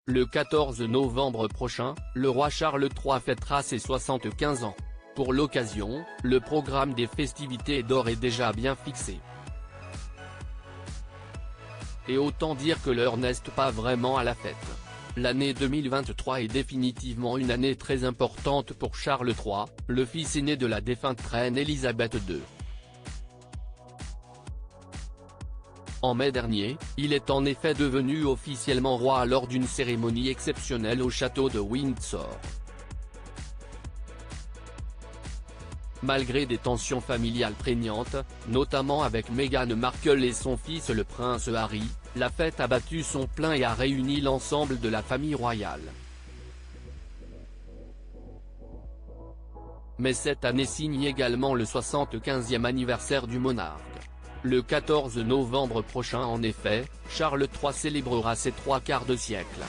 Le 14 novembre prochain, le roi Charles III fêtera ses 75 ans. Pour l'occasion, le programme des festivités d'or est déjà bien fixé. Et autant dire que l'heure n'est pas vraiment à la fête. L'année 2023 est définitivement une année très importante pour Charles III, le fils aîné de la défunte reine Elisabeth II. En mai dernier, il est en effet devenu officiellement roi lors d'une cérémonie exceptionnelle au château de Windsor. Malgré des tensions familiales prégnantes, notamment avec Meghan Markle et son fils le prince Harry, la fête a battu son plein et a réuni l'ensemble de la famille royale. Mais cette année signe également le 75e anniversaire du monarque. Le 14 novembre prochain en effet, Charles III célébrera ses 3/4 de siècle.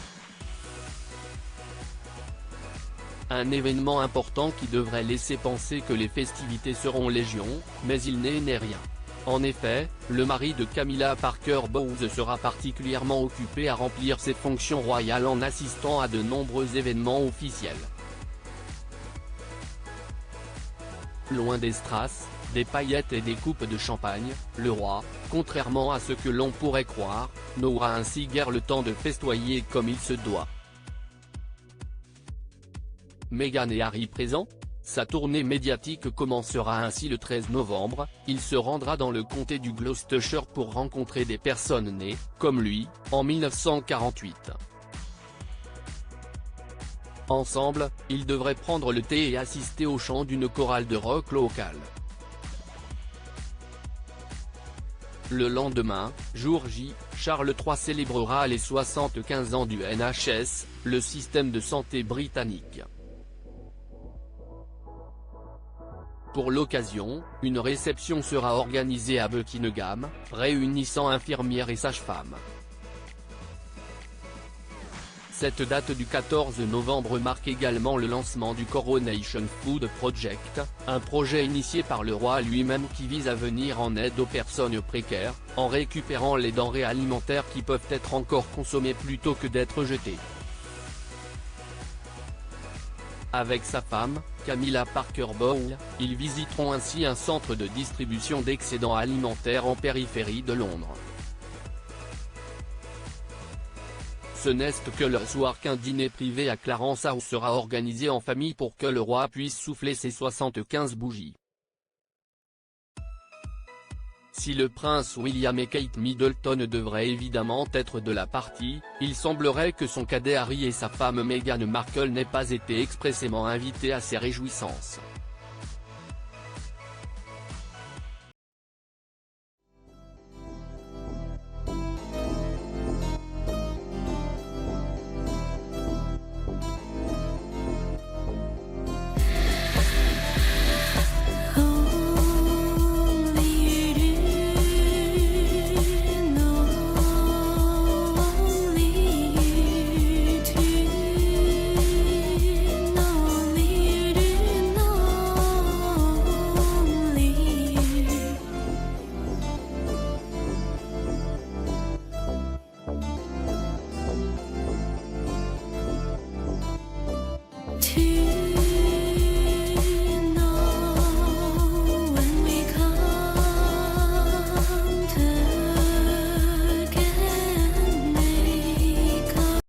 Un événement important qui devrait laisser penser que les festivités seront légion, mais il n'est rien. En effet, le mari de Camilla Parker Bowles sera particulièrement occupé à remplir ses fonctions royales en assistant à de nombreux événements officiels. Loin des strass, des paillettes et des coupes de champagne, le roi, contrairement à ce que l'on pourrait croire, n'aura ainsi guère le temps de festoyer comme il se doit. Meghan et Harry présents ? Sa tournée médiatique commencera ainsi le 13 novembre, il se rendra dans le comté du Gloucestershire pour rencontrer des personnes nées, comme lui, en 1948. Ensemble, ils devraient prendre le thé et assister au chant d'une chorale de rock locale. Le lendemain, jour J, Charles III célébrera les 75 ans du NHS, le système de santé britannique. Pour l'occasion, une réception sera organisée à Buckingham, réunissant infirmières et sages-femmes. Cette date du 14 novembre marque également le lancement du Coronation Food Project, un projet initié par le roi lui-même qui vise à venir en aide aux personnes précaires, en récupérant les denrées alimentaires qui peuvent être encore consommées plutôt que d'être jetées. Avec sa femme, Camilla Parker Bowles, ils visiteront ainsi un centre de distribution d'excédents alimentaires en périphérie de Londres. Ce n'est que le soir qu'un dîner privé à Clarence House sera organisé en famille pour que le roi puisse souffler ses 75 bougies. Si le prince William et Kate Middleton devraient évidemment être de la partie, il semblerait que son cadet Harry et sa femme Meghan Markle n'aient pas été expressément invités à ces réjouissances.